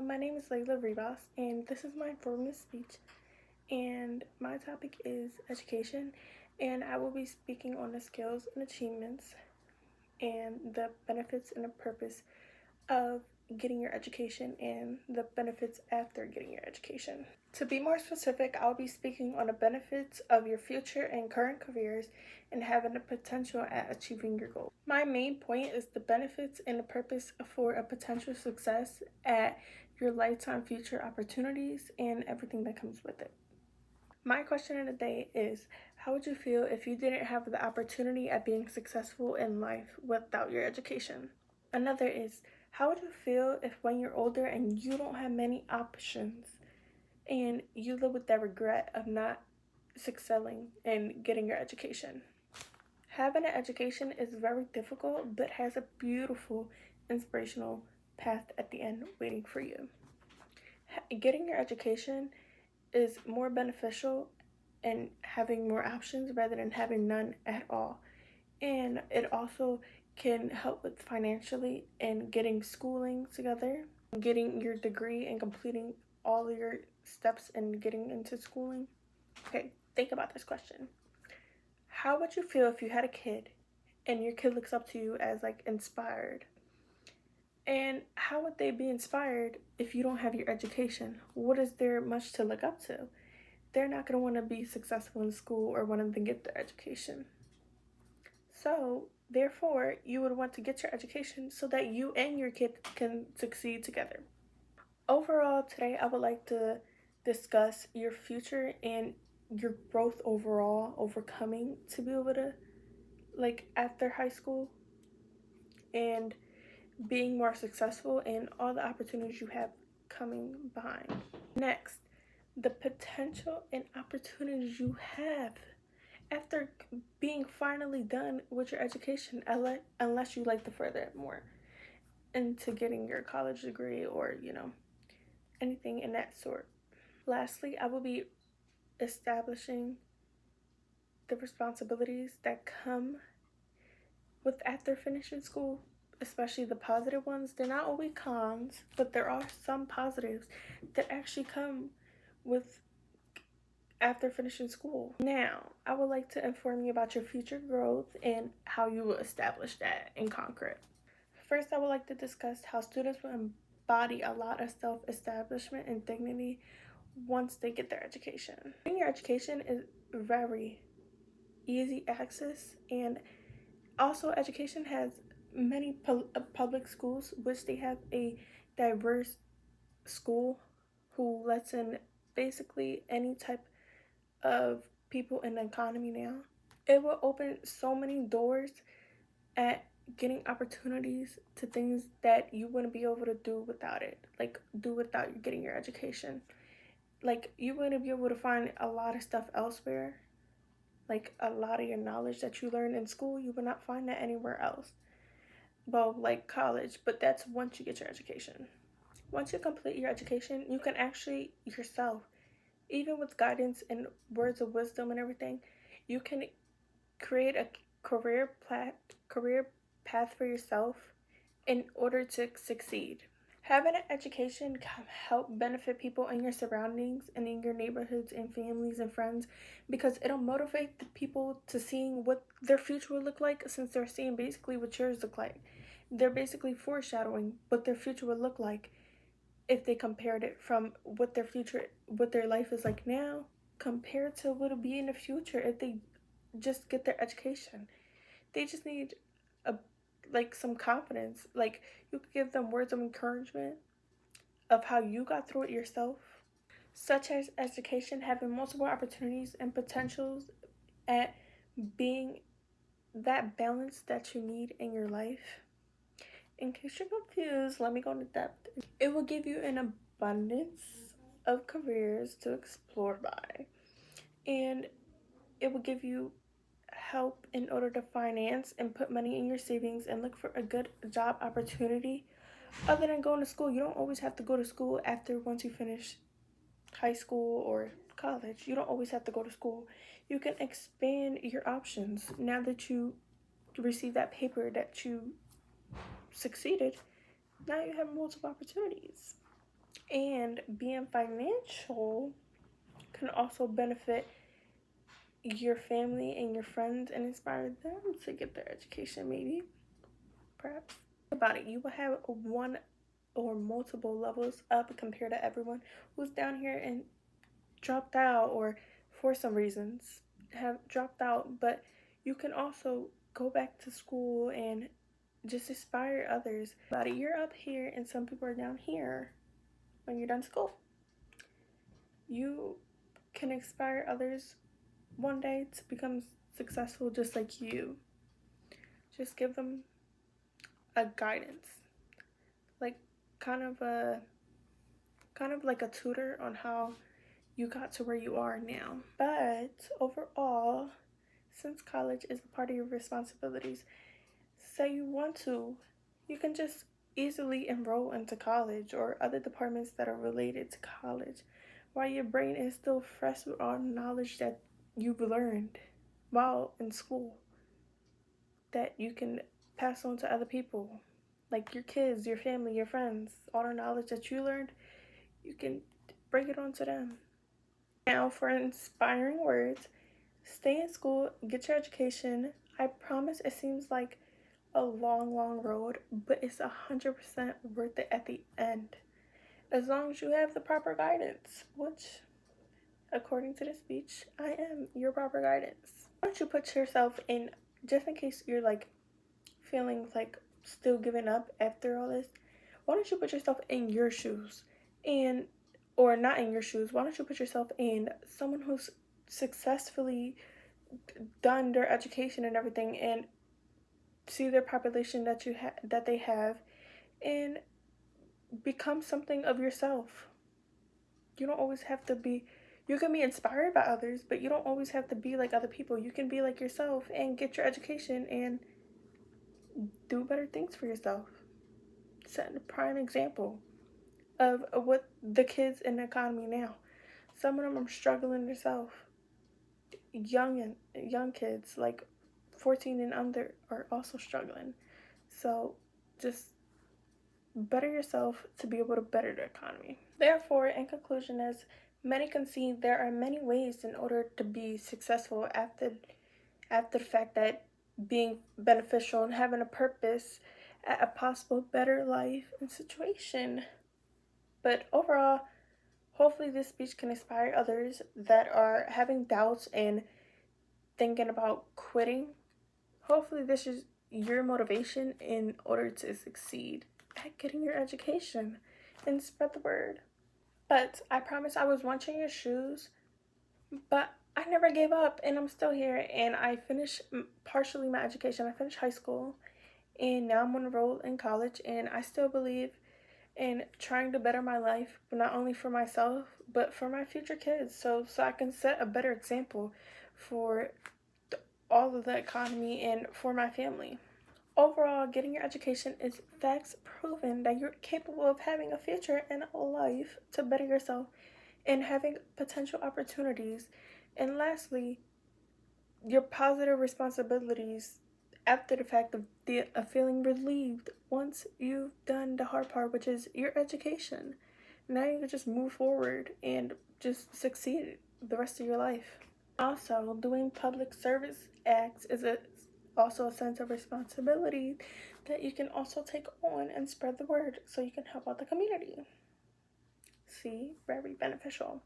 My name is Layla Rebos, and this is my informative speech. And my topic is education, and I will be speaking on the skills and achievements and the benefits and the purpose of getting your education and the benefits after getting your education. To be more specific, I'll be speaking on the benefits of your future and current careers and having the potential at achieving your goals. My main point is the benefits and the purpose for a potential success at your lifetime future opportunities and everything that comes with it. My question of the day is, how would you feel if you didn't have the opportunity at being successful in life without your education? Another is, how would you feel if when you're older and you don't have many options and you live with that regret of not excelling and getting your education? Having an education is very difficult, but has a beautiful, inspirational path at the end waiting for you. Getting your education is more beneficial and having more options rather than having none at all. And it also can help with financially and getting schooling together, getting your degree and completing all your steps and getting into schooling. Okay, think about this question. How would you feel if you had a kid and your kid looks up to you as like inspired? And how would they be inspired if you don't have your education? What is there much to look up to? They're not going to want to be successful in school or want to get their education. So, therefore, you would want to get your education so that you and your kid can succeed together. Overall, today I would like to discuss your future and your growth overall, overcoming to be able to, like, after high school and being more successful and all the opportunities you have coming behind. Next, the potential and opportunities you have after being finally done with your education, unless you like to further it more into getting your college degree or, anything in that sort. Lastly, I will be establishing the responsibilities that come with after finishing school, especially the positive ones. They're not always cons, but there are some positives that actually come with after finishing school. Now, I would like to inform you about your future growth and how you will establish that and conquer it. First, I would like to discuss how students will embody a lot of self-establishment and dignity once they get their education. Getting your education is very easy access, and also education has many public schools, which they have a diverse school who lets in basically any type of people in the economy now. It will open so many doors at getting opportunities to things that you wouldn't be able to do without it, like do without getting your education. Like you wouldn't be able to find a lot of stuff elsewhere. Like a lot of your knowledge that you learn in school, you would not find that anywhere else. Well, like college, but that's once you get your education. Once you complete your education, you can actually yourself, even with guidance and words of wisdom and everything, you can create a career path for yourself in order to succeed. Having an education can help benefit people in your surroundings and in your neighborhoods and families and friends, because it'll motivate the people to seeing what their future will look like, since they're seeing basically what yours look like. They're basically foreshadowing what their future would look like if they compared it from what their life is like now compared to what it'll be in the future if they just get their education. They just need a some confidence. Like you could give them words of encouragement of how you got through it yourself, such as education having multiple opportunities and potentials at being that balance that you need in your life. In case you're confused, let me go into depth. It will give you an abundance of careers to explore by, and it will give you help in order to finance and put money in your savings and look for a good job opportunity. Other than going to school, you don't always have to go to school after once you finish high school or college. You don't always have to go to school. You can expand your options now that you receive that paper that you succeeded. Now you have multiple opportunities. And being financial can also benefit your family and your friends and inspire them to get their education, maybe, perhaps. About it, you will have one or multiple levels up compared to everyone who's down here and dropped out, or for some reasons have dropped out. But you can also go back to school and just inspire others. About it, you're up here and some people are down here when you're done school. You can inspire others one day to become successful just like you. Just give them a guidance, like kind of like a tutor on how you got to where you are now. But overall, since college is a part of your responsibilities, say you want to, you can just easily enroll into college or other departments that are related to college while your brain is still fresh with all the knowledge that you've learned while in school, that you can pass on to other people, like your kids, your family, your friends. All the knowledge that you learned, you can bring it on to them. Now, for inspiring words, stay in school, get your education. I promise it seems like a long, long road, but it's 100% worth it at the end. As long as you have the proper guidance, which, according to the speech, I am your proper guidance. Why don't you put yourself in, just in case you're like feeling like still giving up after all this, why don't you put yourself in your shoes? And or not in your shoes, why don't you put yourself in someone who's successfully done their education and everything, and see their population that they have, and become something of yourself. You don't always have to be, you can be inspired by others, but you don't always have to be like other people. You can be like yourself and get your education and do better things for yourself. Set a prime example of what the kids in the economy now. Some of them are struggling themselves. Young kids like 14 and under are also struggling. So just better yourself to be able to better the economy. Therefore, in conclusion, as many can see, there are many ways in order to be successful after the fact that being beneficial and having a purpose at a possible better life and situation. But overall, hopefully this speech can inspire others that are having doubts and thinking about quitting. Hopefully this is your motivation in order to succeed at getting your education and spread the word. But I promise I was once in your shoes, but I never gave up and I'm still here, and I finished partially my education. I finished high school and now I'm enrolled in college, and I still believe in trying to better my life, but not only for myself, but for my future kids, so I can set a better example for all of the economy and for my family. Overall, getting your education is facts proven that you're capable of having a future and a life to better yourself and having potential opportunities. And lastly, your positive responsibilities after the fact of feeling relieved once you've done the hard part, which is your education. Now you can just move forward and just succeed the rest of your life. Also, doing public service acts is also a sense of responsibility that you can also take on and spread the word so you can help out the community. See, very beneficial.